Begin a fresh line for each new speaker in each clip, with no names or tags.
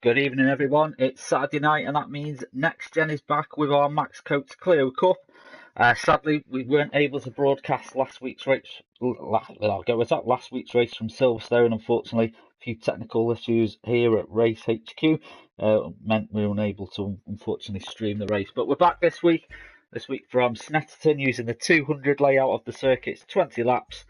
Good evening, everyone. It's Saturday night, and that means NXTGEN is back with our Max Coates Clio Cup. Sadly, we weren't able to broadcast last week's race. Last week's race from Silverstone. Unfortunately, a few technical issues here at Race HQ meant we were unable to, unfortunately, stream the race. But we're back this week. This week from Snetterton, using the 200 layout of the circuits, 20 laps.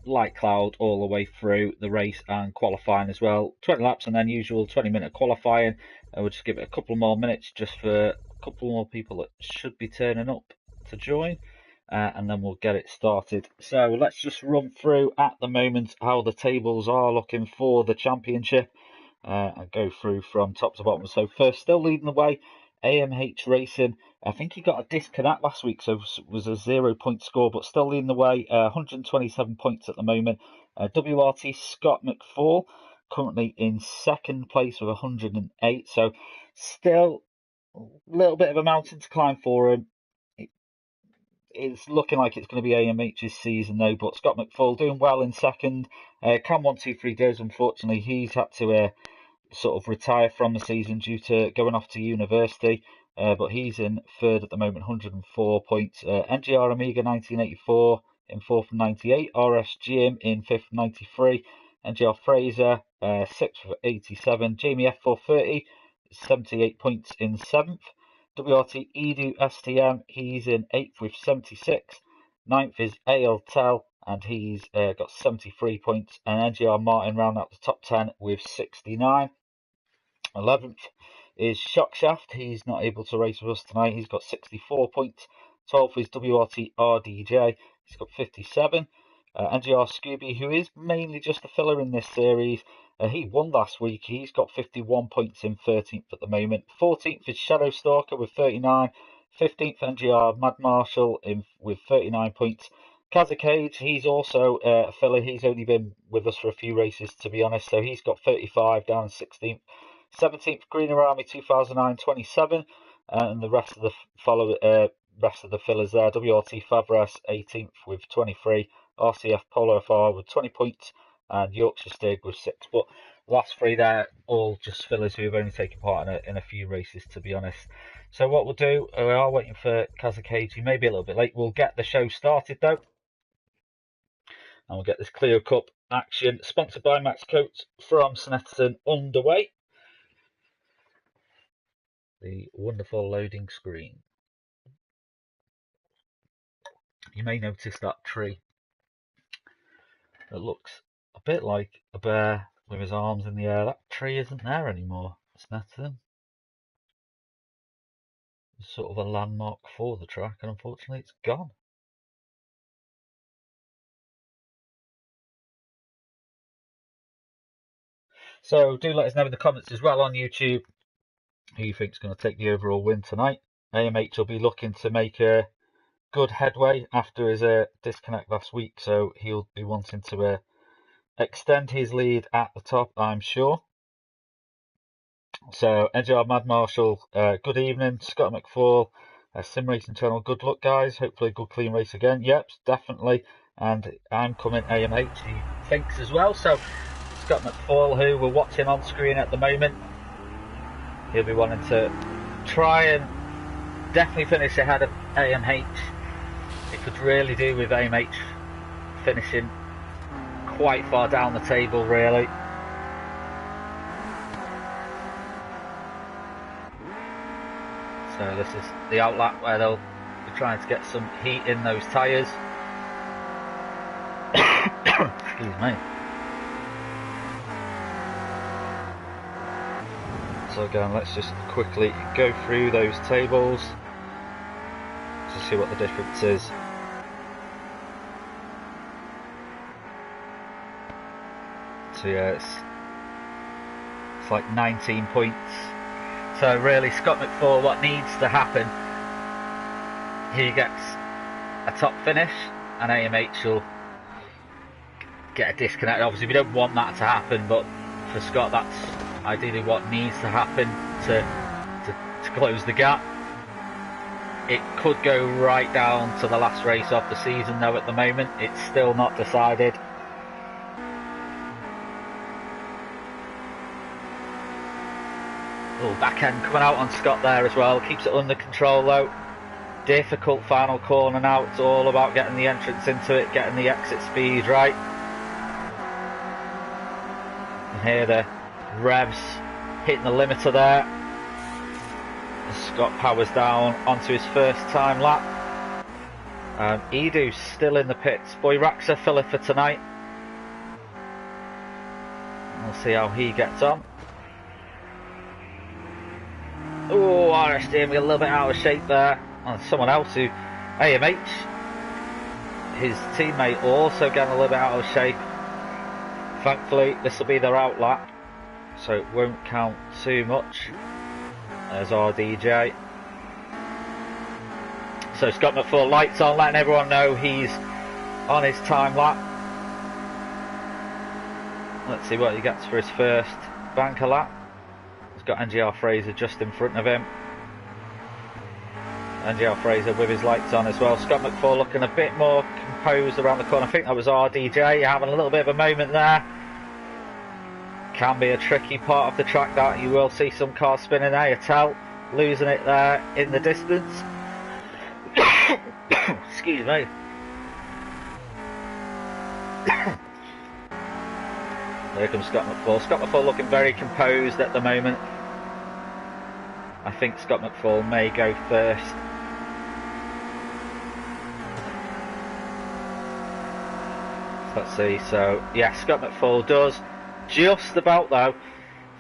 Light cloud all the way through the race and qualifying as well. 20 laps and then usual 20-minute qualifying. We'll just give it a couple more minutes just for a couple more people that should be turning up to join, and then we'll get it started. So let's just run through at the moment how the tables are looking for the championship and go through from top to bottom. So first, still leading the way, AMH Racing. I think he got a disconnect last week, so it was a 0-point score, but still leading the way, 127 points at the moment. WRT Scott McFall currently in second place with 108, so still a little bit of a mountain to climb for him. It's looking like it's going to be AMH's season though, but Scott McFall doing well in second. Cam123 goes, unfortunately, he's had to sort of retire from the season due to going off to university. But he's in third at the moment, 104 points. NGR Amiga 1984 in fourth from 98. RS Jim in fifth from 93. NGR Fraser sixth for 87. Jamie F430 78 points in seventh. WRT Edu STM, he's in eighth with 76. Ninth is AL Tel, and he's got 73 points. And NGR Martin round out the top 10 with 69. 11th is Shockshaft. He's not able to race with us tonight. He's got 64 points. 12th is WRT RDJ. He's got 57. NGR Scooby, who is mainly just a filler in this series. He won last week. He's got 51 points in 13th at the moment. 14th is Shadow Stalker with 39. 15th NGR Mad Marshall with 39 points. Kazakage, he's also a filler. He's only been with us for a few races, to be honest. So he's got 35 down 16th. 17th Greener Army 2009 27, and the rest of the fillers there. WRT Favres 18th with 23, RCF Polo FR with 20 points, and Yorkshire Stig with 6. But the last three there, all just fillers who have only taken part in a few races, to be honest. So what we'll do, we are waiting for Kazakage. He may be a little bit late. We'll get the show started though, and we'll get this Clio Cup action, sponsored by Max Coates from Snetterton, underway. The wonderful loading screen. You may notice that tree. It looks a bit like a bear with his arms in the air. That tree isn't there anymore. It's Snetterton. It's sort of a landmark for the track, and unfortunately it's gone. So do let us know in the comments as well on YouTube who you think is going to take the overall win tonight. AMH will be looking to make a good headway after his disconnect last week, so he'll be wanting to extend his lead at the top, I'm sure. So NGR Mad Marshall, good evening. Scott McFall, Sim Racing Channel, good luck guys, hopefully a good clean race again. Yep, definitely. And I'm coming AMH, he thinks as well. So Scott McFall, who we're watching on screen at the moment, he'll be wanting to try and definitely finish ahead of AMH. It could really do with AMH finishing quite far down the table, really. So this is the outlap where they'll be trying to get some heat in those tyres. Excuse me. So again, let's just quickly go through those tables to see what the difference is. So yeah, it's like 19 points. So really, Scott McFall, what needs to happen, he gets a top finish and AMH will get a disconnect. Obviously we don't want that to happen, but for Scott that's ideally what needs to happen to close the gap. It could go right down to the last race of the season though. At the moment it's still not decided. Oh, back end coming out on Scott there as well. Keeps it under control though. Difficult final corner now. It's all about getting the entrance into it, getting the exit speed right. And here the revs hitting the limiter there. And Scott powers down onto his first time lap. Edu's still in the pits. Boy Raxa filler for tonight. We'll see how he gets on. Oh, RSD a little bit out of shape there. And someone else who, AMH, his teammate also getting a little bit out of shape. Thankfully, this will be their out lap, so it won't count too much. There's RDJ. So Scott McFall lights on, letting everyone know he's on his time lap. Let's see what he gets for his first banker lap. He's got NGR Fraser just in front of him. NGR Fraser with his lights on as well. Scott McFall looking a bit more composed around the corner. I think that was RDJ having a little bit of a moment there. Can be a tricky part of the track that. You will see some cars spinning. Ayatel losing it there in the distance. Excuse me. There comes Scott McFall. Scott McFall looking very composed at the moment. I think Scott McFall may go first. Let's see, so yeah, Scott McFall does. Just about though,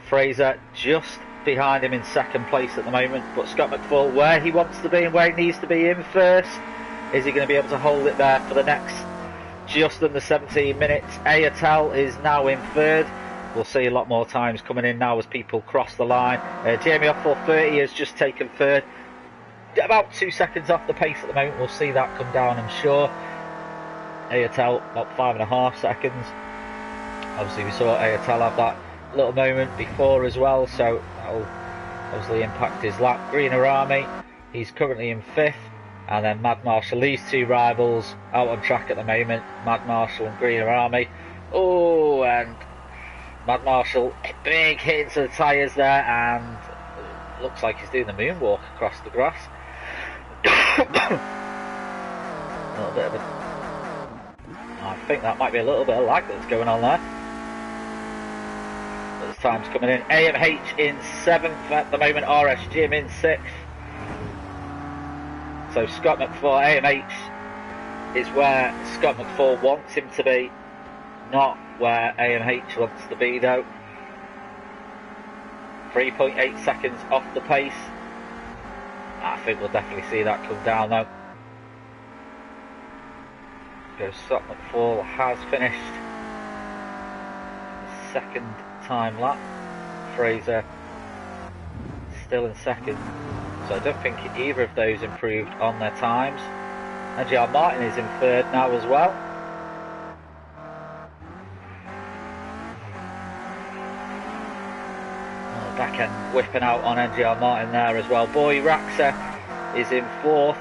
Fraser just behind him in second place at the moment, but Scott McFall where he wants to be and where he needs to be in first. Is he going to be able to hold it there for the next just under 17 minutes? Ayatel is now in third. We'll see a lot more times coming in now as people cross the line. Jamie off 430 has just taken third. About 2 seconds off the pace at the moment. We'll see that come down, I'm sure. Ayatel about 5.5 seconds. Obviously we saw Ayatel have that little moment before as well, so that'll obviously impact his lap. Greener Army, he's currently in 5th, and then Mad Marshall. These two rivals out on track at the moment, Mad Marshall and Greener Army. Oh, and Mad Marshall, big hit into the tyres there, and looks like he's doing the moonwalk across the grass. A little bit of a, I think that might be a little bit of lag that's going on there. But the time's coming in. AMH in 7th at the moment, RS Jim in 6th. So Scott McFall, AMH is where Scott McFall wants him to be, not where AMH wants to be though. 3.8 seconds off the pace. I think we'll definitely see that come down though. Scott McFall has finished the second time lap. Fraser still in second. So I don't think either of those improved on their times. And JR Martin is in third now as well. Oh, back end whipping out on NGR Martin there as well. Boy Raxa is in 4th.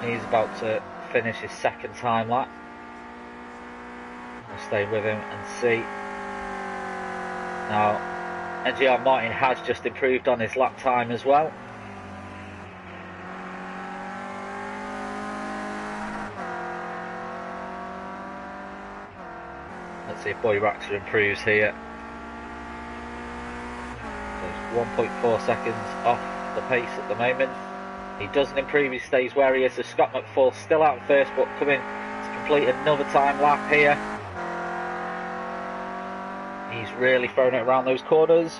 He's about to finish his second time lap. We'll stay with him and see. Now, NGR Martin has just improved on his lap time as well. Let's see if Boy Raxa improves here. So 1.4 seconds off the pace at the moment. He doesn't improve, he stays where he is. So Scott McFall still out first, but coming to complete another time lap here. He's really throwing it around those corners.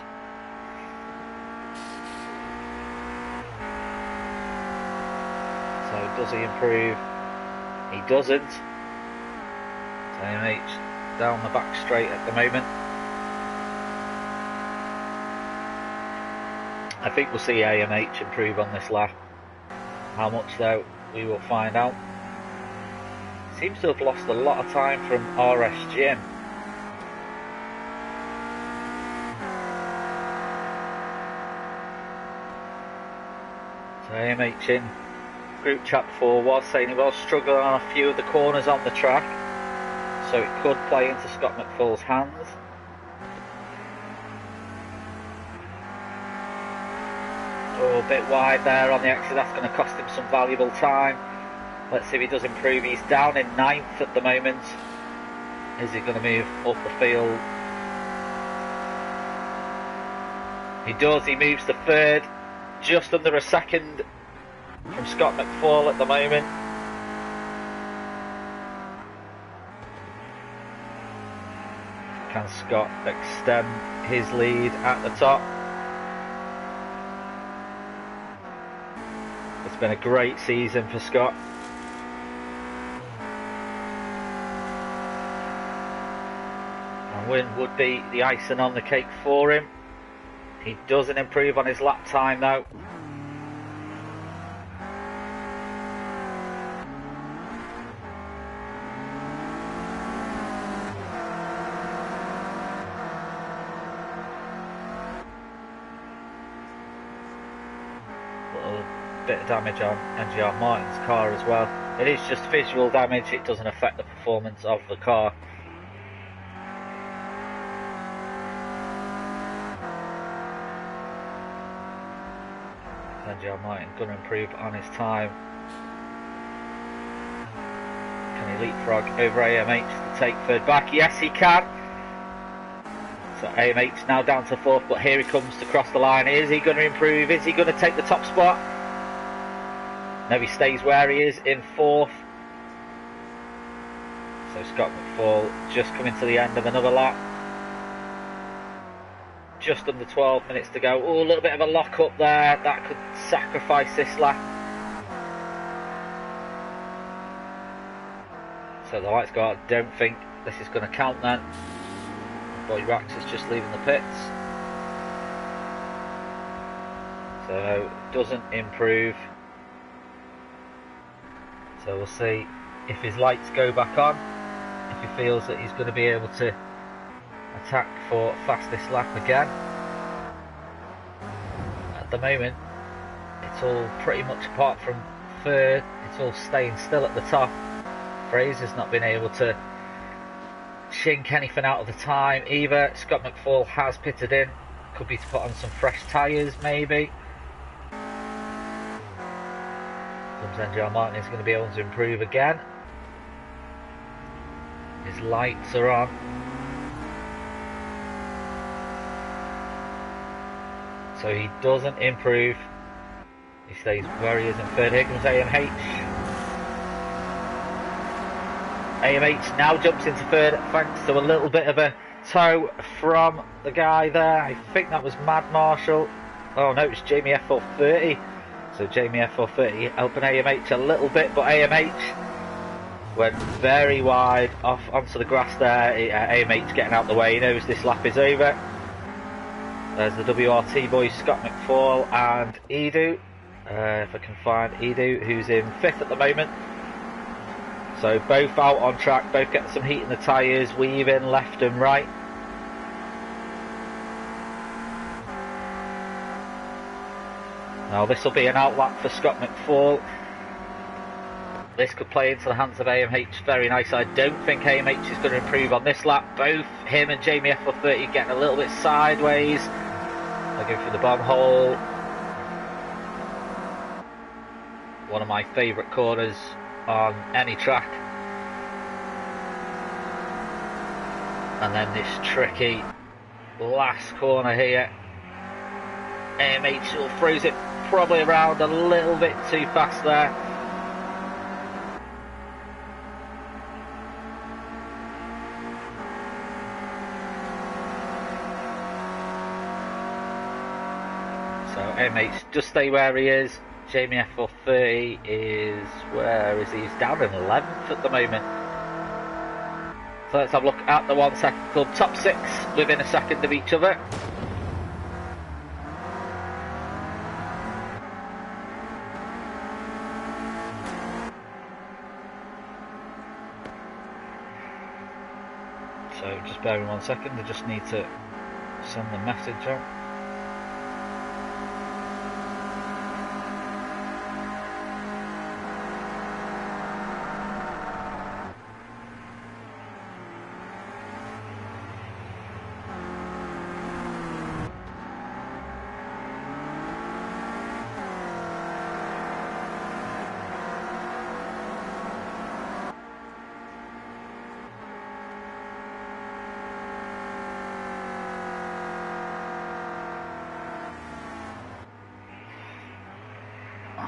So does he improve? He doesn't. So AMH down the back straight at the moment. I think we'll see AMH improve on this lap. How much though, we will find out. Seems to have lost a lot of time from RS Jim. So AMH in group chat before was saying he was struggling on a few of the corners on the track, so it could play into Scott McFall's hands. bit wide there on the exit. That's going to cost him some valuable time. Let's see if he does improve. He's down in 9th at the moment. Is he going to move up the field? He does. He moves to 3rd, just under a second from Scott McFall at the moment. Can Scott extend his lead at the top? It's been a great season for Scott. And win would be the icing on the cake for him. He doesn't improve on his lap time though. Bit of damage on NGR Martin's car as well. It is just visual damage, it doesn't affect the performance of the car. NGR Martin going to improve on his time. Can he leapfrog over AMH to take 3rd back? Yes he can. So AMH now down to 4th, but here he comes to cross the line. Is he going to improve? Is he going to take the top spot? No, he stays where he is in 4th. So Scott McFall just coming to the end of another lap. Just under 12 minutes to go. Oh, a little bit of a lock up there. That could sacrifice this lap. So the lights go out. I don't think this is going to count then. Boy Rax is just leaving the pits. So doesn't improve. So we'll see if his lights go back on, if he feels that he's going to be able to attack for fastest lap again. At the moment, it's all pretty much apart from 3rd, it's all staying still at the top. Fraser's not been able to chink anything out of the time either. Scott McFall has pitted in, could be to put on some fresh tyres maybe. NGR Martin is going to be able to improve again. His lights are on. So he doesn't improve. He stays where he is in 3rd. Here comes AMH. AMH now jumps into 3rd thanks to a little bit of a tow from the guy there. I think that was Mad Marshall. Oh no, it's Jamie F430. So Jamie F430 helping AMH a little bit, but AMH went very wide off onto the grass there. AMH getting out the way, he knows this lap is over. There's the WRT boys, Scott McFall and Edu. If I can find Edu, who's in 5th at the moment. So both out on track, both getting some heat in the tyres, weaving left and right. Now this will be an outlap for Scott McFall. This could play into the hands of AMH very nice. I don't think AMH is going to improve on this lap. Both him and Jamie F430 getting a little bit sideways. They're going through the bomb hole. One of my favourite corners on any track. And then this tricky last corner here. AMH will throws it probably around a little bit too fast there. So AMH just stay where he is. Jamie F430 is, where is he? He's down in 11th at the moment. So let's have a look at the 1 second club. Top 6 within a second of each other. So just bear with 1 second, I just need to send the message out.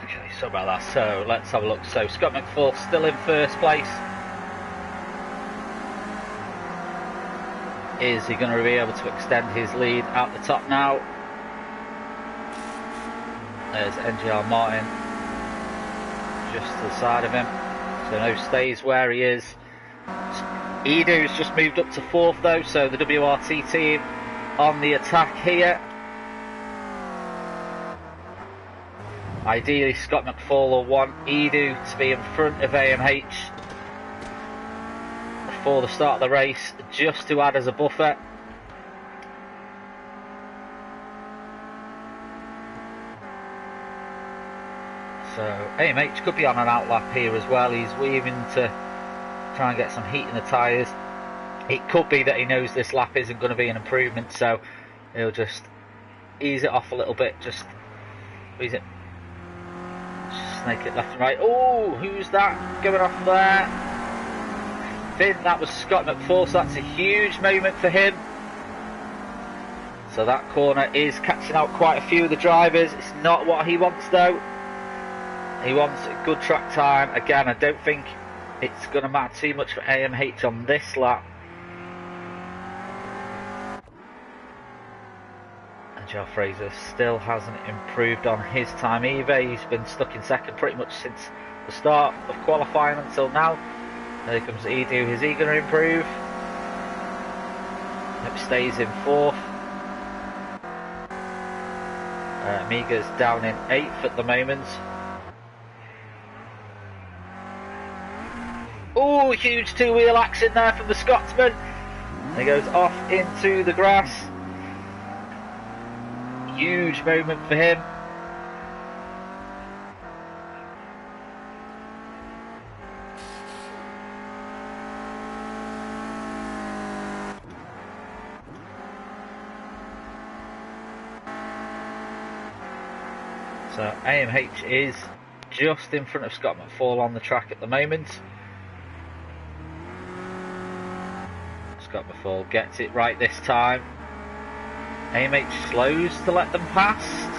Okay, sorry about that. So let's have a look. So Scott McFall still in first place. Is he going to be able to extend his lead at the top now? There's NGR Martin just to the side of him. So no, stays where he is. Edo's just moved up to fourth though, so the WRT team on the attack here. Ideally, Scott McFall will want Edo to be in front of AMH before the start of the race, just to add as a buffer. So AMH could be on an outlap here as well. He's weaving to try and get some heat in the tyres. It could be that he knows this lap isn't going to be an improvement, so he'll just ease it off a little bit, just ease it. Snake it left and right. Oh, who's that going off there? I think that was Scott McFall, so that's a huge moment for him. So that corner is catching out quite a few of the drivers. It's not what he wants though. He wants a good track time. Again, I don't think it's going to matter too much for AMH on this lap. Joe Fraser still hasn't improved on his time either. He's been stuck in second pretty much since the start of qualifying until now. There comes Edu. Is he going to improve? Nope, stays in fourth. Amiga's down in eighth at the moment. Oh, huge two-wheel action there from the Scotsman. He goes off into the grass. Huge moment for him. So AMH is just in front of Scott McFall on the track at the moment. Scott McFall gets it right this time. AMH slows to let them past.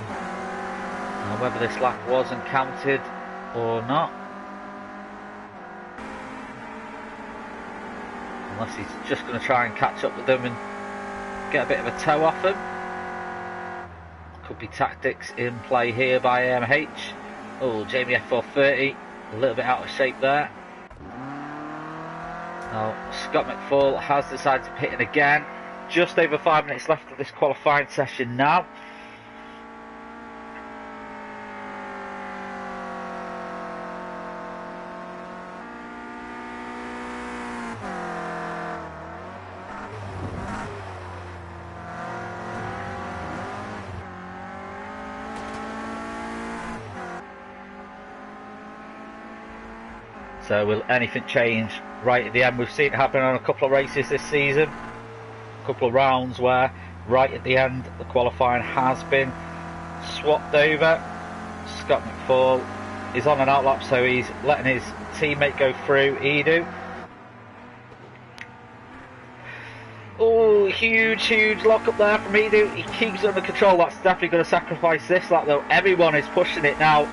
Now whether this lap wasn't counted or not. Unless he's just going to try and catch up with them and get a bit of a toe off them. Could be tactics in play here by AMH. Oh, Jamie F430, a little bit out of shape there. Now Scott McFall has decided to pit in again. Just over 5 minutes left of this qualifying session now. So will anything change right at the end? We've seen it happen on a couple of races this season. Couple of rounds where right at the end the qualifying has been swapped over. Scott McFall is on an outlap, so he's letting his teammate go through Edu. Oh, huge lock up there from Edu. He keeps it under control. That's definitely going to sacrifice this lap though. Everyone is pushing it now.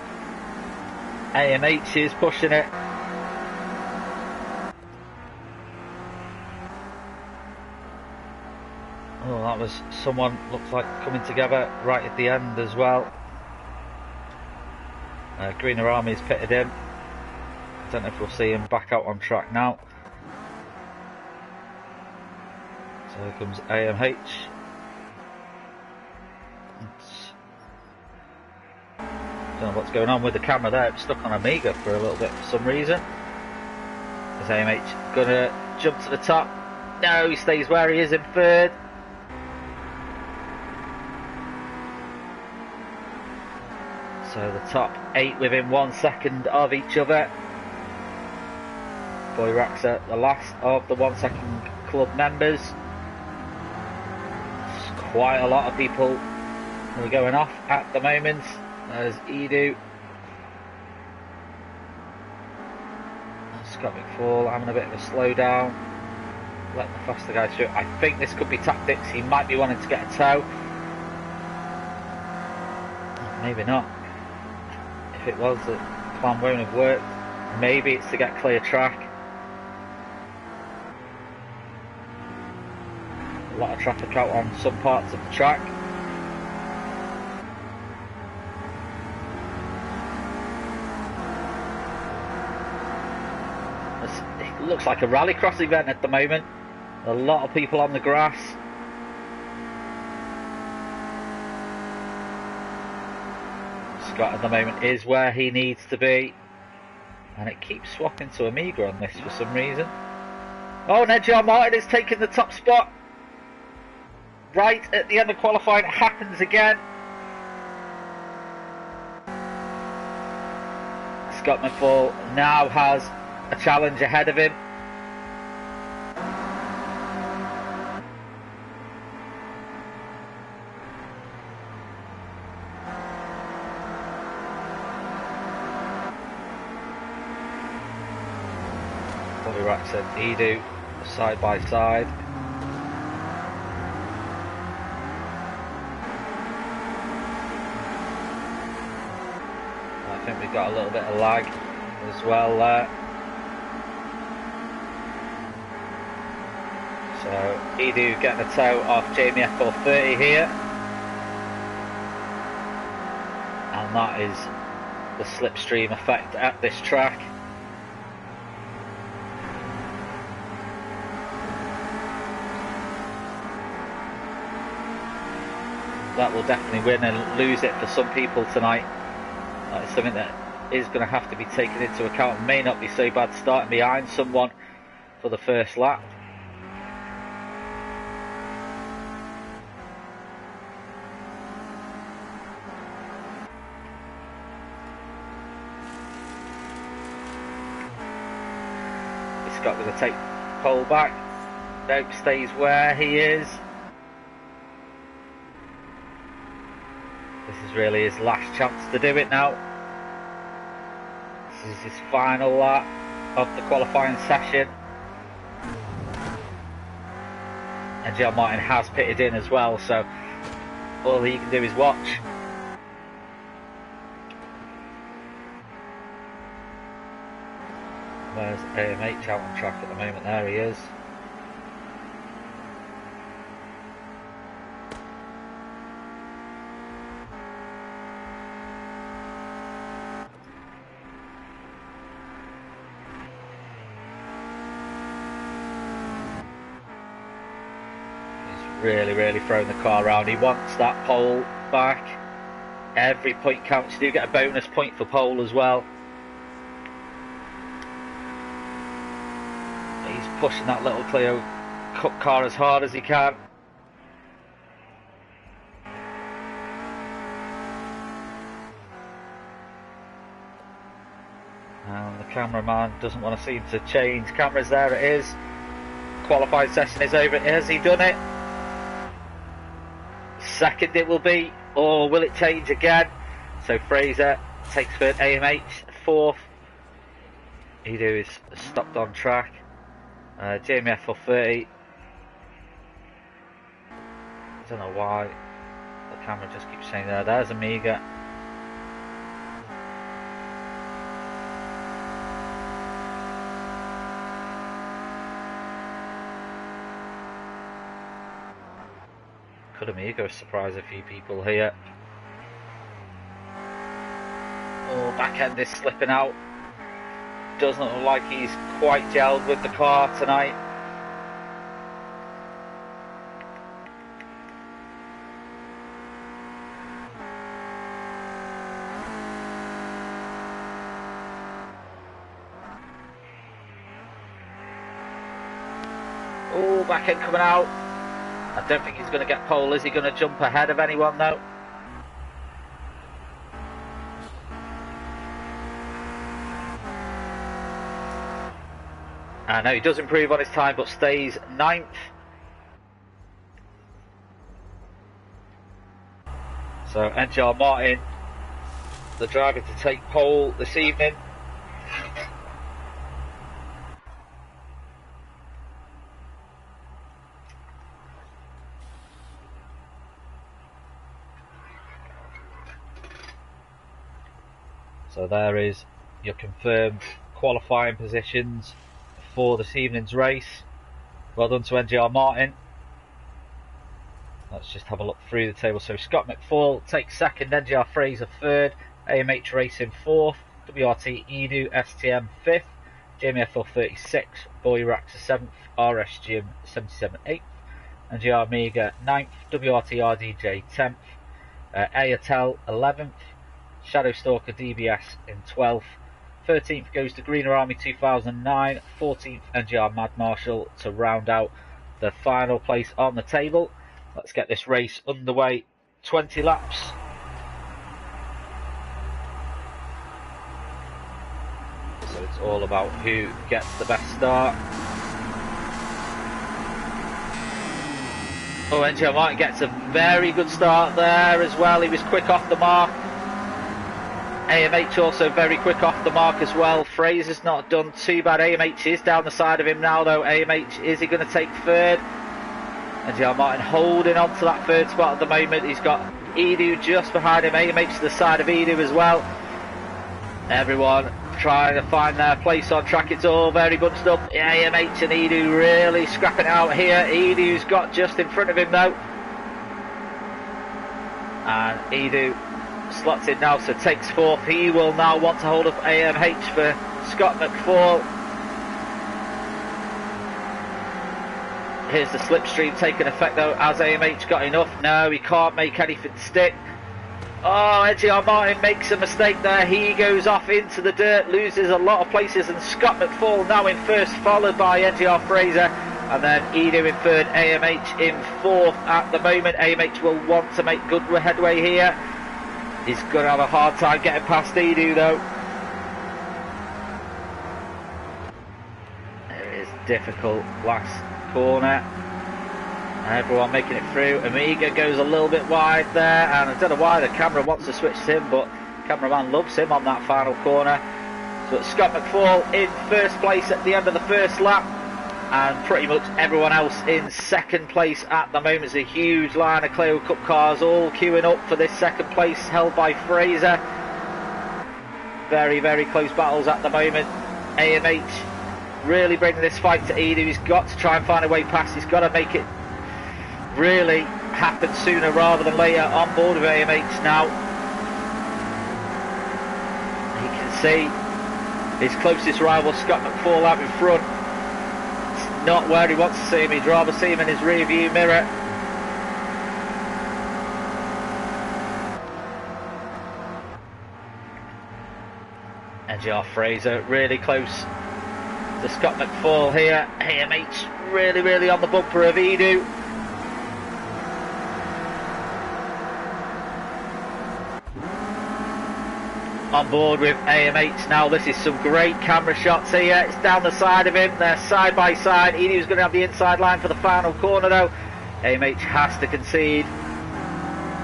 AMH is pushing it. Oh, that was someone looks like coming together right at the end as well. Greener Army's pitted in. Don't know if we'll see him back out on track now. So here comes AMH. Don't know what's going on with the camera there. It's stuck on Amiga for a little bit for some reason. Is AMH gonna jump to the top? No, he stays where he is in third. So the top 8 within 1 second of each other. Boyraxa, the last of the 1 second club members. There's quite a lot of people who are going off at the moment. There's Edu. Scott McFall having a bit of a slowdown. Letting the faster guy through. I think this could be tactics. He might be wanting to get a toe. Maybe not. if it was, the plan won't have worked. Maybe it's to get clear track. A lot of traffic out on some parts of the track. It looks like a rallycross event at the moment. A lot of people on the grass. Scott at the moment is where he needs to be. And it keeps swapping to Amiga on this for some reason. Oh, NXTGEN Martin is taking the top spot. Right at the end of qualifying, it happens again. Scott McFall now has a challenge ahead of him. Bobby Rax and Edu side by side. I think we've got a little bit of lag as well there. So Edu getting a tow off Jamie F430 here. And that is the slipstream effect at this track. That will definitely win and lose it for some people tonight. It's something that is going to have to be taken into account. It may not be so bad starting behind someone for the first lap. Is Scott going to take pole back? Nope, stays where he is. This is really his last chance to do it now. This is his final lap of the qualifying session. And NXTGEN Martin has pitted in as well, so all he can do is watch. There's AMH out on track at the moment, there he is. Really throwing the car around. He wants that pole back. Every point counts. You do get a bonus point for pole as well. He's pushing that little Clio Cup car as hard as he can. And the cameraman doesn't want to seem to change cameras. There it is. Qualifying session is over. Has he done it? Second it will be, or will it change again? So Fraser takes third, AMH fourth. Edu is stopped on track. Jamie F430. I don't know why the camera just keeps saying there. There's Amiga. Could Amiga surprise a few people here. Oh, back end is slipping out. Doesn't look like he's quite gelled with the car tonight. Oh, back end coming out. I don't think he's going to get pole. Is he going to jump ahead of anyone though? I know he does improve on his time, but stays 9th. So NXTGEN Martin, the driver to take pole this evening. So there is your confirmed qualifying positions for this evening's race. Well done to NGR Martin. Let's just have a look through the table. So Scott McFall takes second, NGR Fraser third, AMH Racing fourth, WRT Edu STM fifth, Jamie FL 36th, Boy Raxa 7th, RS Jim 77 8th, NGR Amiga 9th, WRT RDJ 10th, Ayatel 11th, Shadow Stalker DBS in 12th, 13th goes to Greener Army 2009, 14th NGR Mad Marshall to round out the final place on the table. Let's get this race underway. 20 laps. So it's all about who gets the best start. Oh, NGR Martin gets a very good start there as well. He was quick off the mark. AMH also very quick off the mark as well. Fraser's not done too bad. AMH is down the side of him now though. AMH, is he going to take third? NGR Martin holding on to that third spot at the moment. He's got Edu just behind him. AMH to the side of Edu as well. Everyone trying to find their place on track. It's all very bunched up. AMH and Edu really scrapping it out here. Edu's got just in front of him though. And Edu slots in now, so takes fourth. He will now want to hold up AMH for Scott McFall. Here's the slipstream taking effect though. Has AMH got enough? No, he can't make anything stick. Oh, NGR Martin makes a mistake there. He goes off into the dirt, loses a lot of places, and Scott McFall now in first, followed by NGR Fraser, and then Edu in third, AMH in fourth at the moment. AMH will want to make good headway here. He's going to have a hard time getting past Edu though. There is difficult last corner. Everyone making it through. Amiga goes a little bit wide there, and I don't know why the camera wants to switch to him, but cameraman loves him on that final corner. So it's Scott McFall in first place at the end of the first lap, and pretty much everyone else in second place at the moment. It's a huge line of Clio Cup cars all queuing up for this second place held by Fraser. Very, very close battles at the moment. AMH really bringing this fight to Edu. He's got to try and find a way past. He's got to make it really happen sooner rather than later. On board with AMH now. He can see his closest rival Scott McFall out in front. It's not where he wants to see him. He'd rather see him in his rear view mirror. NGR Fraser really close to Scott McFall here. AMH really, really on the bumper of Edu. On board with AMH now. This is some great camera shots here. It's down the side of him. They're side by side. Edu's going to have the inside line for the final corner though. AMH has to concede.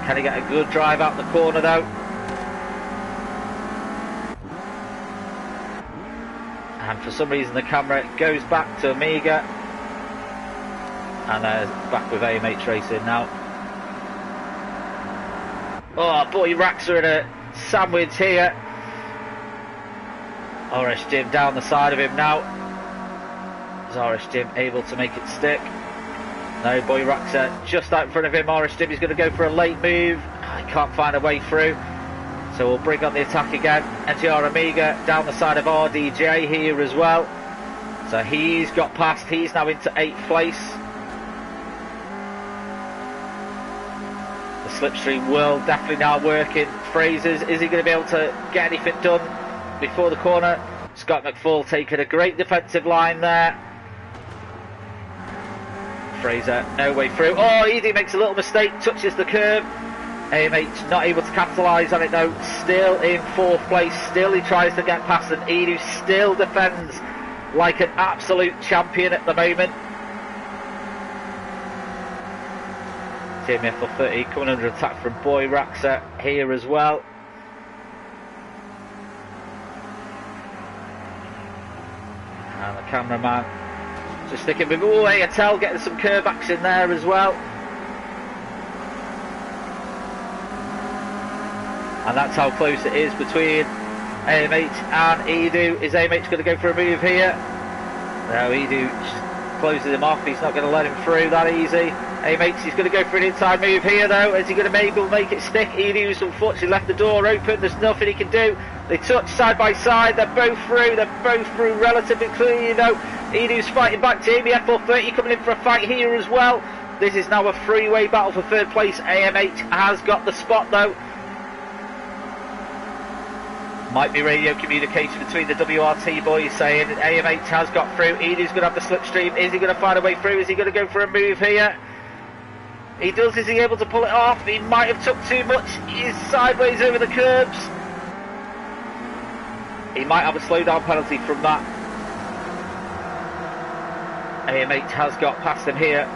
Can he get a good drive out the corner though? And for some reason the camera goes back to Amiga. And there's back with AMH Racing now. Oh, Boy Raxa in a sandwich here. RS Jim down the side of him now. Is RS Jim able to make it stick? No, Boy Raxa just out in front of him. RS Jim is going to go for a late move. He can't find a way through. So we'll bring on the attack again. NGR Amiga down the side of RDJ here as well. So he's got past. He's now into 8th place. The slipstream will definitely now working. Fraser's, is he going to be able to get anything done before the corner? Scott McFall taking a great defensive line there. Fraser, no way through. Oh, Edie makes a little mistake, touches the curb. AMH not able to capitalise on it though. Still in 4th place. Still he tries to get past, and Edu still defends like an absolute champion at the moment. Jamie FL30 coming under attack from Boy Raxa here as well. And the cameraman just sticking with, oh, Ayatel getting some curb action there as well. And that's how close it is between AMH and Edu. Is AMH going to go for a move here? No, Edu closes him off. He's not going to let him through that easy. AMH is going to go for an inside move here though. Is he going to maybe make it stick? Edu's unfortunately left the door open. There's nothing he can do. They touch side by side. They're both through. They're both through relatively clearly though. Edu's fighting back. Jamie FL30 coming in for a fight here as well. This is now a three-way battle for third place. AMH has got the spot though. Might be radio communication between the WRT boys saying AMH has got through. Edu's going to have the slipstream. Is he going to find a way through? Is he going to go for a move here? He does. Is he able to pull it off? He might have took too much. He's sideways over the curbs. He might have a slowdown penalty from that. AMH has got past him here.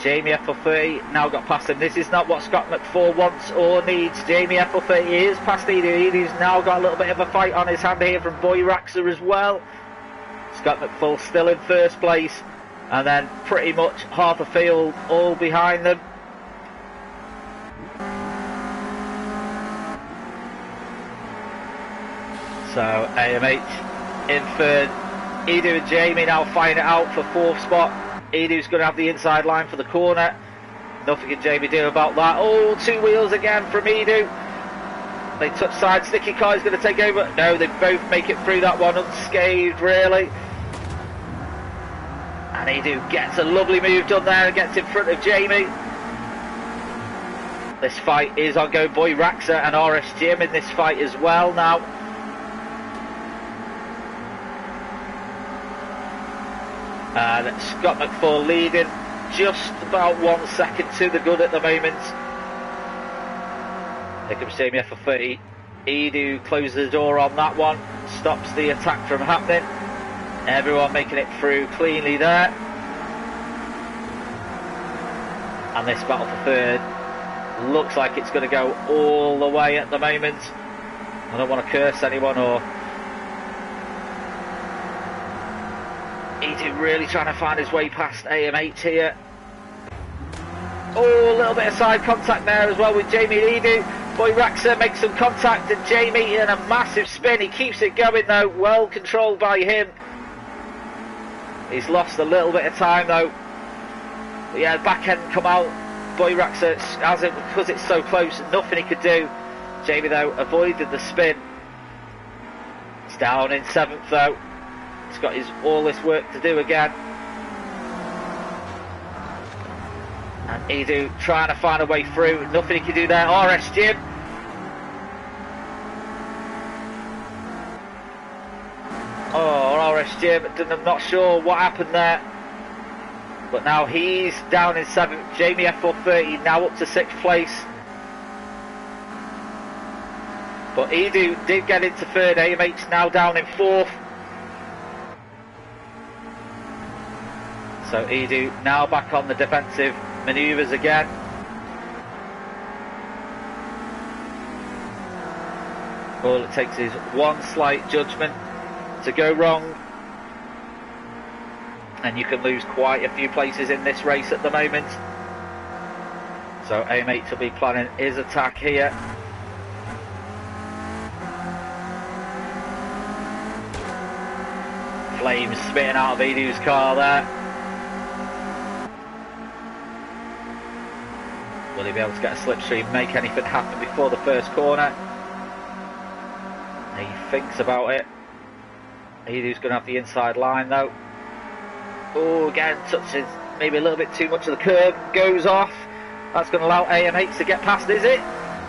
Jamie FL30 now got past him. This is not what Scott McFall wants or needs. Jamie FL30 is past Edu. Edu's now got a little bit of a fight on his hand here from Boy Raxa as well. Scott McFall still in first place. And then pretty much half a field all behind them. So AMH in third. Edu and Jamie now fighting it out for fourth spot. Edu's going to have the inside line for the corner. Nothing can Jamie do about that. Oh, two wheels again from Edu. They touch side. Sticky Car is going to take over. No, they both make it through that one unscathed, really. And Edu gets a lovely move done there and gets in front of Jamie. This fight is ongoing. Boy Raxa and RS Jim in this fight as well now. And Scott McFall leading just about 1 second to the good at the moment. Here comes Jamie FL30. Edu closes the door on that one, stops the attack from happening. Everyone making it through cleanly there. And this battle for third looks like it's going to go all the way at the moment. I don't want to curse anyone or... Edu really trying to find his way past AMH here. Oh, a little bit of side contact there as well with Jamie and Edu. Boy Raxa makes some contact and Jamie in a massive spin. He keeps it going though, well controlled by him. He's lost a little bit of time though. But yeah, back end come out. Boy Raxa has it because it's so close, nothing he could do. Jamie though avoided the spin. It's down in seventh though. He's got all this work to do again. And Edu trying to find a way through. Nothing he can do there. RS Jim. Oh, RS Jim. I'm not sure what happened there. But now he's down in seventh. Jamie FL30 now up to sixth place. But Edu did get into third. AMH now down in fourth. So Edu now back on the defensive manoeuvres again. All it takes is one slight judgment to go wrong and you can lose quite a few places in this race at the moment. So AMH will be planning his attack here. Flames spitting out of Edu's car there. Will he be able to get a slipstream, make anything happen before the first corner? He thinks about it. Edu's going to have the inside line though. Oh, again, touches maybe a little bit too much of the curb, goes off. That's going to allow AMH to get past, is it?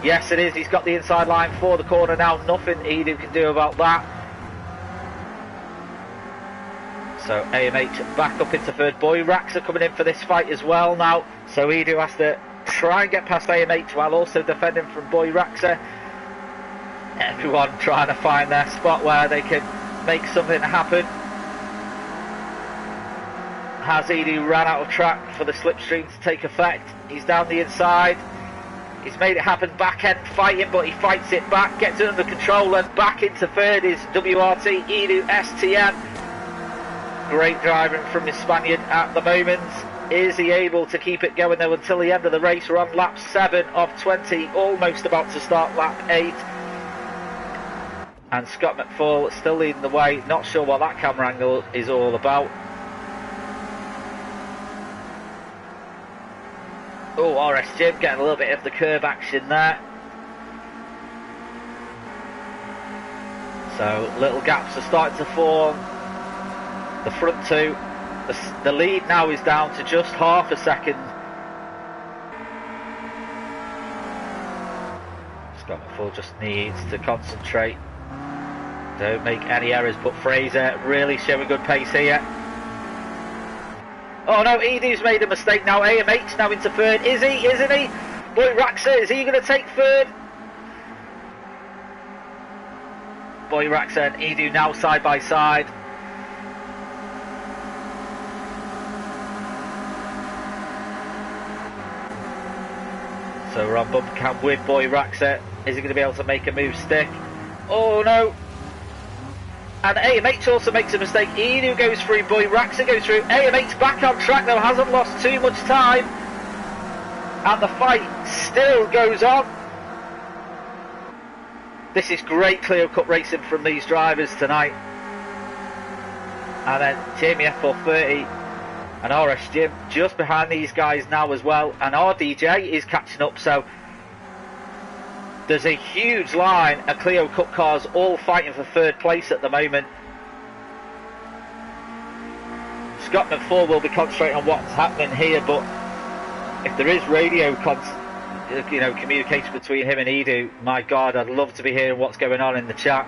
Yes, it is. He's got the inside line for the corner now. Nothing Edu can do about that. So AMH back up into third. Boy Raxa coming in for this fight as well now. So Edu has to try and get past AMH while also defending from Boy Raxa. Everyone trying to find their spot where they can make something happen. Has Edu ran out of track for the slipstream to take effect? He's down the inside. He's made it happen, back end fighting, but he fights it back, gets it under control, and back into third is WRT Edu STN. Great driving from the Spaniard at the moment. Is he able to keep it going though until the end of the race? We're on lap 7 of 20, almost about to start lap 8. And Scott McFall still leading the way. Not sure what that camera angle is all about. Oh, RS Jim getting a little bit of the curb action there. So little gaps are starting to form. The front two. The lead now is down to just half a second. Scott McFall just needs to concentrate. Don't make any errors, but Fraser really showing good pace here. Oh no, Edu's made a mistake now. AMH now into third. Is he? Isn't he? Boy Raxa, is he going to take third? Boy Raxa and Edu now side by side. So we're on bumper cam with Boy Raxa. Is he going to be able to make a move stick? Oh no. And AMH also makes a mistake. Edu goes through, Boy Raxa goes through. AMH back on track though, hasn't lost too much time. And the fight still goes on. This is great Clio Cup racing from these drivers tonight. And then Jamie F430 and RS Jim just behind these guys now as well. And RDJ is catching up, so there's a huge line of Clio Cup cars all fighting for third place at the moment. Scott McFall will be concentrating on what's happening here, but if there is radio communication between him and Edu, my God, I'd love to be hearing what's going on in the chat.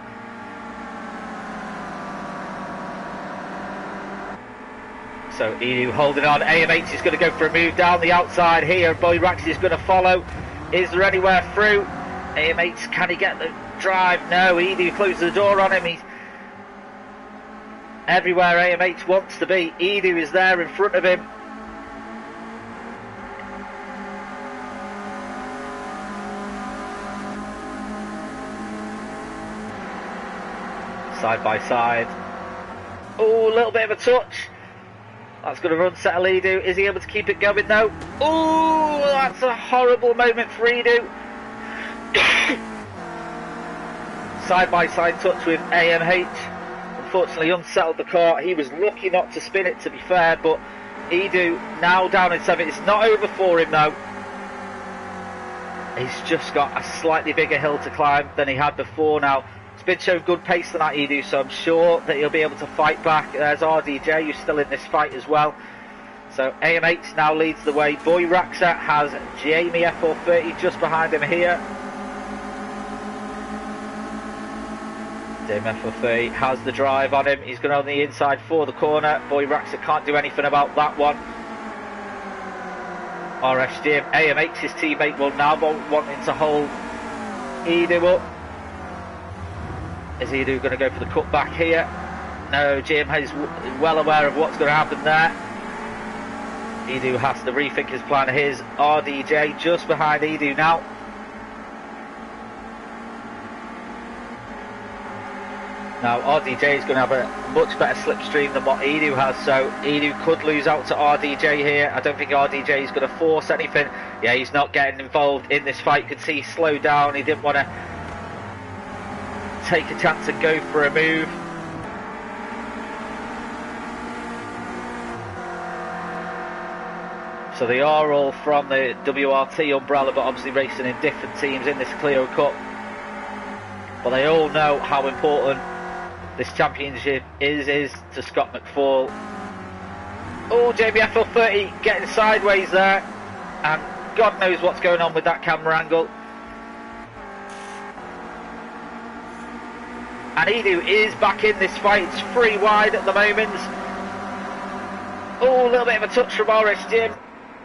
So Edu holding on. AMH is going to go for a move down the outside here. Boy Raxa is going to follow. Is there anywhere through? AMH, can he get the drive? No, Edu closes the door on him. He's everywhere AMH wants to be. Edu is there in front of him. Side by side. Oh, a little bit of a touch. That's going to unsettle Edu. Is he able to keep it going though? Oh, that's a horrible moment for Edu. Side by side touch with AMH. Unfortunately unsettled the car. He was lucky not to spin it, to be fair, but Edu now down in 7th. It's not over for him though. He's just got a slightly bigger hill to climb than he had before now. It's been showing good pace tonight, Edu, so I'm sure that he'll be able to fight back. There's RDJ, who's still in this fight as well. So AMH now leads the way. Boy Raxa has Jamie F430 just behind him here. Jamie F430 has the drive on him. He's going on the inside for the corner. Boy Raxa can't do anything about that one. RS Jim, AMH's teammate, will now wanting to hold Edu up. Is Edu going to go for the cutback here? No, Jim is well aware of what's going to happen there. Edu has to rethink his plan. Here's RDJ just behind Edu now. Now RDJ is going to have a much better slipstream than what Edu has, so Edu could lose out to RDJ here. I don't think RDJ is going to force anything. Yeah, he's not getting involved in this fight. You could see he slowed down. He didn't want to take a chance and go for a move. So they are all from the WRT umbrella, but obviously racing in different teams in this Clio Cup. But they all know how important this championship is to Scott McFall. Oh, Jamie F430 getting sideways there, and God knows what's going on with that camera angle. And Edu is back in this fight. It's 3 wide at the moment. Oh, a little bit of a touch from RS Jim.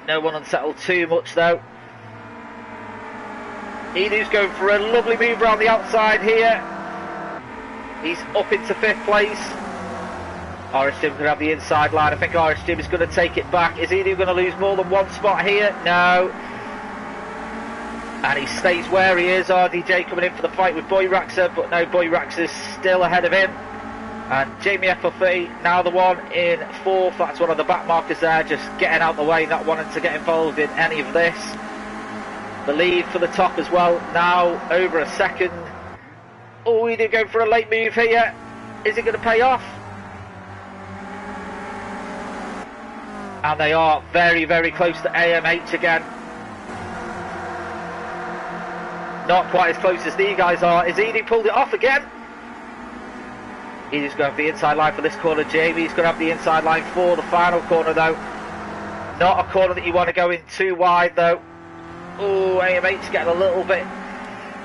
No one unsettled too much though. Edu's going for a lovely move around the outside here. He's up into 5th place. RS Jim's going to have the inside line. I think RS Jim is going to take it back. Is Edu going to lose more than one spot here? No. And he stays where he is. RDJ coming in for the fight with Boy Raxa, but no, Boy Raxa is still ahead of him. And Jamie F430 now the one in 4th. That's one of the back markers there, just getting out the way, not wanting to get involved in any of this. The lead for the top as well, now over a second. Oh, we do go for a late move here. Is it going to pay off? And they are very, very close to AMH again. Not quite as close as these guys are. Is Edu pulled it off again? Edu's going to have the inside line for this corner. Jamie's going to have the inside line for the final corner though. Not a corner that you want to go in too wide though. Oh, AMH getting a little bit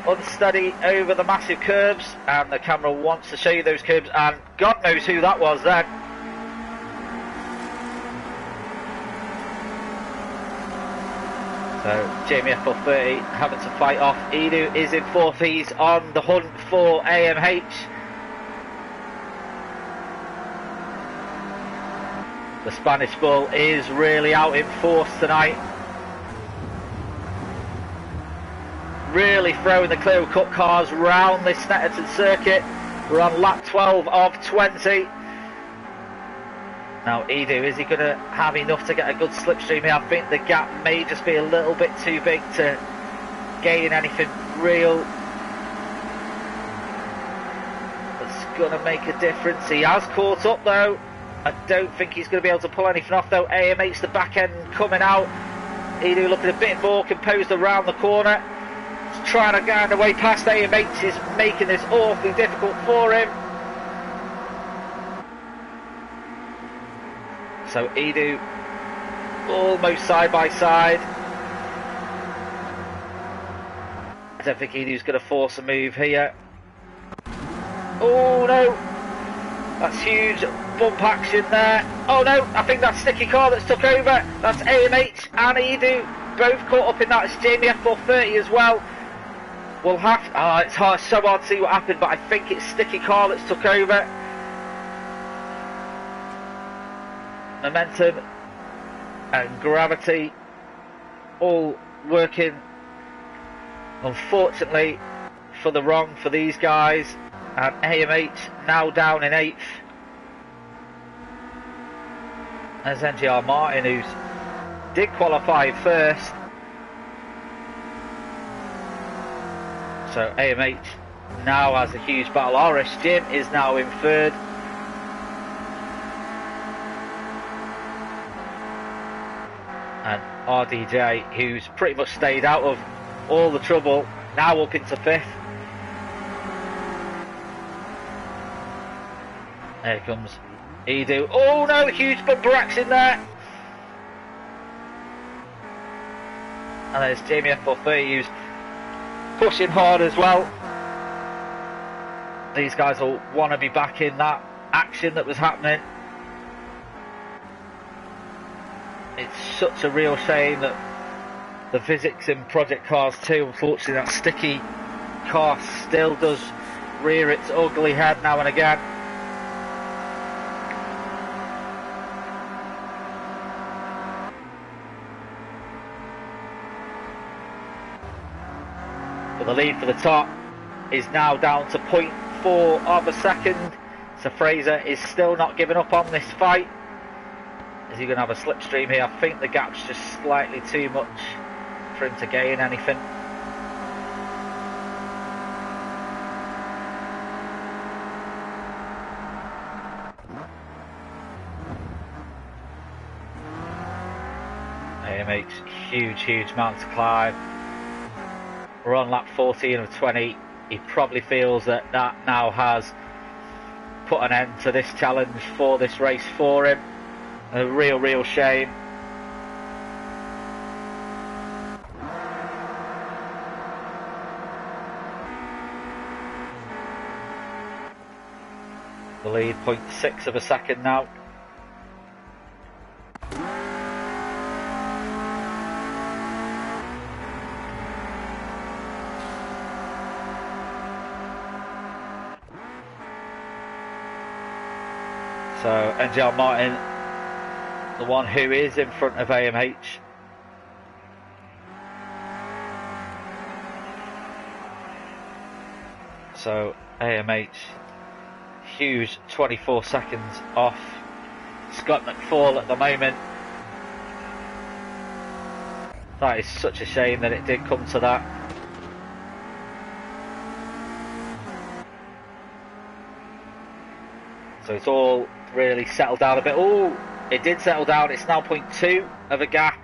unsteady over the massive curbs, and the camera wants to show you those curbs, and God knows who that was then. So Jamie FL30 having to fight off. Edu is in fourth. He's on the hunt for AMH. The Spanish Bull is really out in force tonight. Really throwing the Clio Cup cars round this Snetterton circuit. We're on lap 12 of 20. Now Edu, is he going to have enough to get a good slipstream here? I think the gap may just be a little bit too big to gain anything real that's going to make a difference. He has caught up though. I don't think he's going to be able to pull anything off though. AMH the back end coming out. Edu looking a bit more composed around the corner. He's trying to grind away past AMH, is making this awfully difficult for him. So Edu almost side by side. I don't think Edu's going to force a move here. Oh no, that's huge bump action there. Oh no, I think that's Sticky Car that's took over. That's AMH and Edu both caught up in that. It's Jamie F430 as well. We'll have it's hard, so hard to see what happened, but I think it's Sticky Car that's took over. Momentum and gravity all working, unfortunately, for the wrong for these guys, and AMH now down in 8th. There's NGR Martin, who did qualify first. So AMH now has a huge battle. RS Jim is now in 3rd. And RDJ, who's pretty much stayed out of all the trouble, now up into 5th. There comes Edu. Oh no, huge bumper action there. And there's Jamie F430, who's pushing hard as well. These guys will want to be back in that action that was happening. It's such a real shame that the physics in Project Cars 2, unfortunately that Sticky Car still does rear its ugly head now and again. But the lead for the top is now down to 0.4 of a second. So Fraser is still not giving up on this fight. Is he going to have a slipstream here? I think the gap's just slightly too much for him to gain anything. AMH, huge mountain to climb. We're on lap 14 of 20. He probably feels that that now has put an end to this challenge for this race for him. A real shame. The lead 0.6 of a second now. So NGL Martin, the one who is in front of AMH. So AMH, huge 24 seconds off Scott McFall at the moment. That is such a shame that it did come to that. So it's all really settled down a bit. Oh, it did settle down. It's now 0.2 of a gap.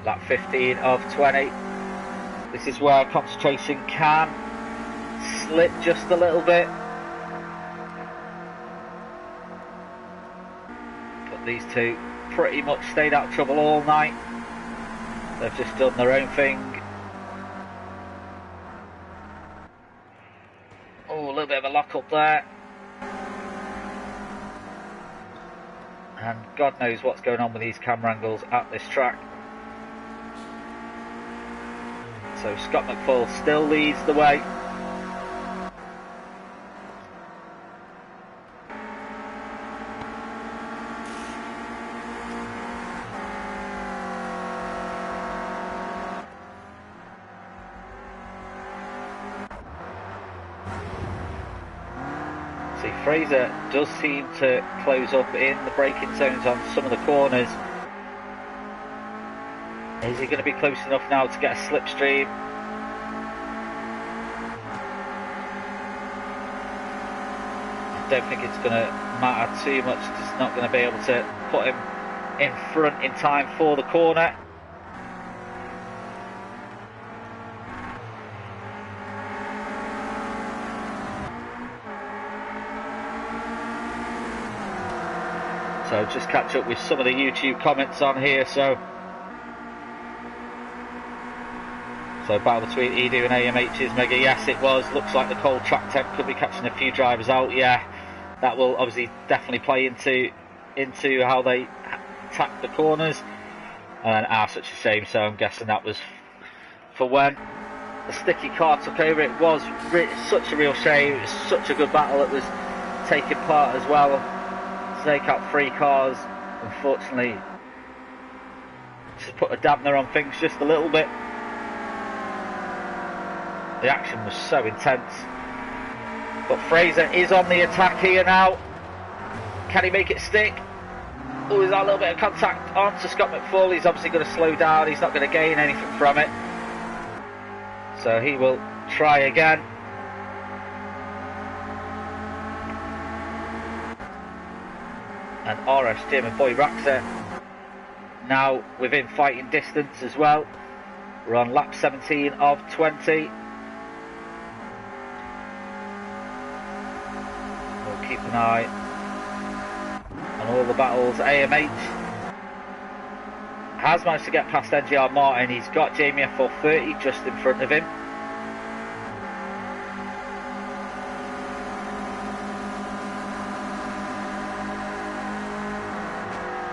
Lap 15 of 20. This is where concentration can slip just a little bit. But these two pretty much stayed out of trouble all night. They've just done their own thing. Oh, a little bit of a lock up there. And God knows what's going on with these camera angles at this track. So Scott McFall still leads the way. See, Fraser does seem to close up in the braking zones on some of the corners. Is he going to be close enough now to get a slipstream? I don't think it's going to matter too much. Just not going to be able to put him in front in time for the corner. So just catch up with some of the YouTube comments on here. So battle between Edu and AMH's Mega. Yes, it was. Looks like the cold track temp could be catching a few drivers out. Yeah, that will obviously definitely play into how they attack the corners. And such a shame. So I'm guessing that was for when the sticky car took over. It was such a real shame. It was such a good battle that was taking part as well. Snake out 3 cars. Unfortunately, just put a dampener on things just a little bit. The action was so intense. But Fraser is on the attack here now. Can he make it stick? Oh, is that a little bit of contact onto Scott McFall? He's obviously going to slow down. He's not going to gain anything from it. So he will try again. And RS Jim and Boy Raxer now within fighting distance as well. We're on lap 17 of 20. Keep an eye on all the battles. AMH has managed to get past NGR Martin. He's got Jamie F430 just in front of him.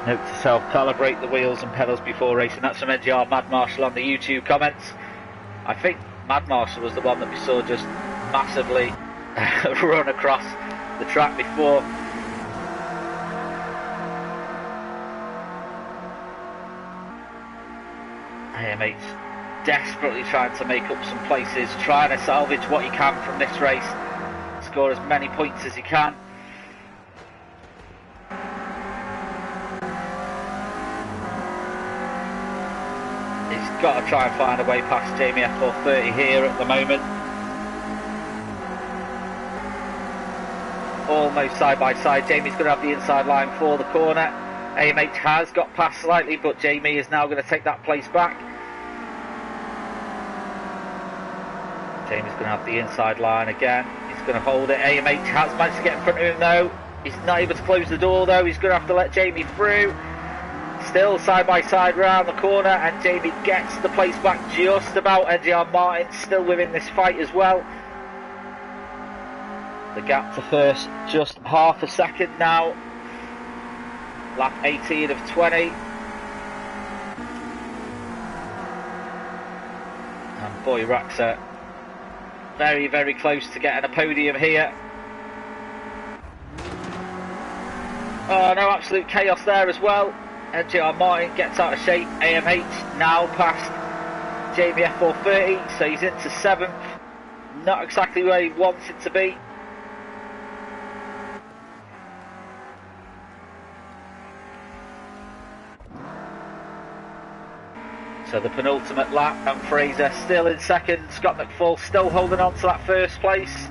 Note to self, calibrate the wheels and pedals before racing. That's from NGR Mad Marshall on the YouTube comments. I think Mad Marshall was the one that we saw just massively run across the track before. AMH desperately trying to make up some places, trying to salvage what he can from this race, score as many points as he can. He's got to try and find a way past Jamie F430 here at the moment. Almost side by side. Jamie's going to have the inside line for the corner. AMH has got past slightly, but Jamie is now going to take that place back. Jamie's going to have the inside line again. He's going to hold it. AMH has managed to get in front of him though. He's not able to close the door though. He's going to have to let Jamie through. Still side by side round the corner, and Jamie gets the place back just about. NGR Martin still within this fight as well. The gap to first just half a second now. Lap 18 of 20. And Boy Raxer very, very close to getting a podium here. Oh no, absolute chaos there as well. NGR Martin gets out of shape. AMH now past Jamie F430, so he's into 7th. Not exactly where he wanted to be. So the penultimate lap, and Fraser still in second. Scott McFall still holding on to that first place.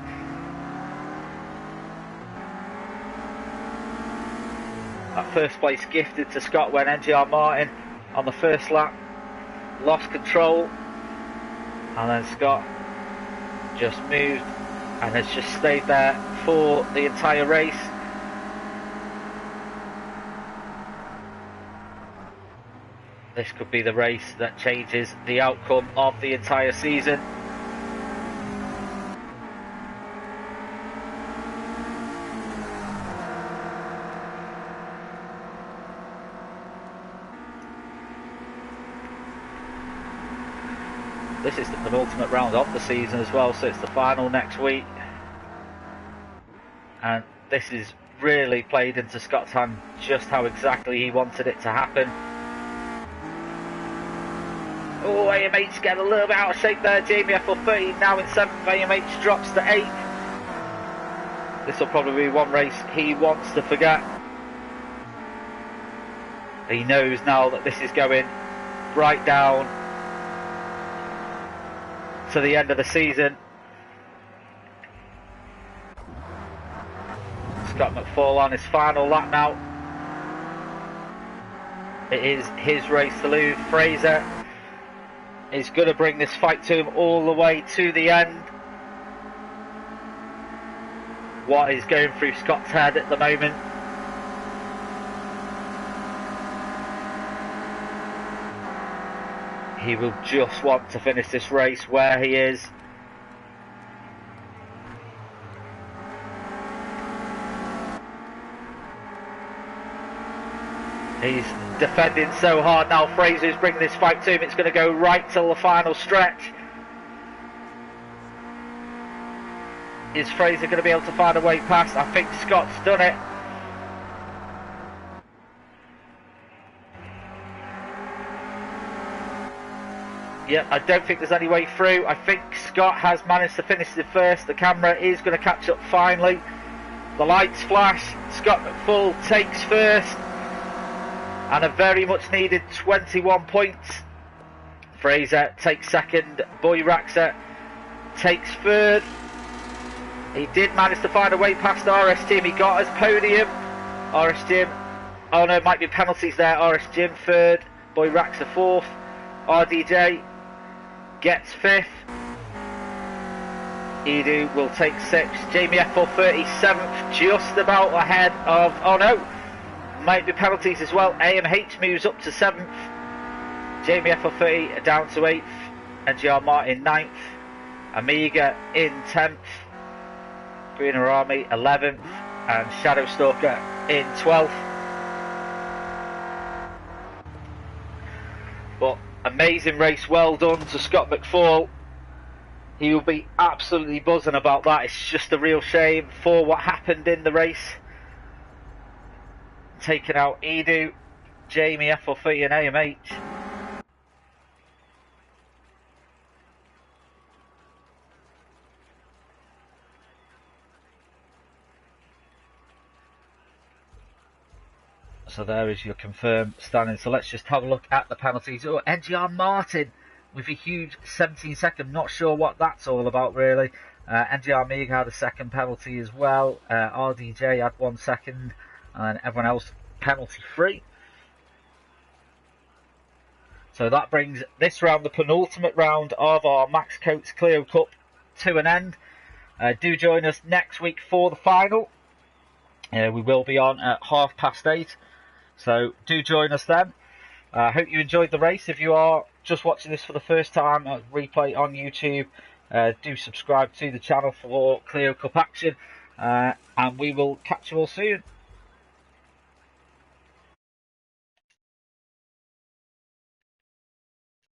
That first place gifted to Scott when NGR Martin on the first lap lost control, and then Scott just moved and has just stayed there for the entire race. This could be the race that changes the outcome of the entire season. This is the penultimate round of the season as well, so it's the final next week. And this is really played into Scott's hand just how exactly he wanted it to happen. Oh, AMH getting a little bit out of shape there. Jamie FL30 now in 7th. AMH drops to 8th. This will probably be one race he wants to forget. He knows now that this is going right down to the end of the season. Scott McFall on his final lap now. It is his race to lose. Fraser is going to bring this fight to him all the way to the end. What is going through Scott's head at the moment? He will just want to finish this race where he is. He's defending so hard now. Fraser's bringing this fight to him. It's going to go right till the final stretch. Is Fraser going to be able to find a way past? I think Scott's done it. Yeah, I don't think there's any way through. I think Scott has managed to finish the first. The camera is going to catch up finally. The lights flash. Scott McFall takes first. And a very much needed 21 points. Fraser takes second. Boy Raxer takes third. He did manage to find a way past RS Jim. He got his podium. RS Jim. Oh no, it might be penalties there. RS Jim third. Boy Raxer fourth. RDJ gets fifth. Edu will take sixth. Jamie FL30 7th, just about ahead of, oh no, might be penalties as well. AMH moves up to 7th. Jamie FL30 down to 8th. NGR Martin 9th. Amiga in 10th. Greener Army 11th. And Shadow Stalker in 12th. But amazing race, well done to Scott McFall. He will be absolutely buzzing about that. It's just a real shame for what happened in the race. Taking out Edu, Jamie FL30 and AMH. So there is your confirmed standing. So let's just have a look at the penalties. Oh, NGR Martin with a huge 17-second. Not sure what that's all about really. NGR Amiga had a second penalty as well. RDJ had 1 second. And everyone else penalty free. So that brings this round, the penultimate round of our Max Coates Clio Cup, to an end. Do join us next week for the final. We will be on at 8:30. So do join us then. I hope you enjoyed the race. If you are just watching this for the first time, replay on YouTube, do subscribe to the channel for Clio Cup action. And we will catch you all soon.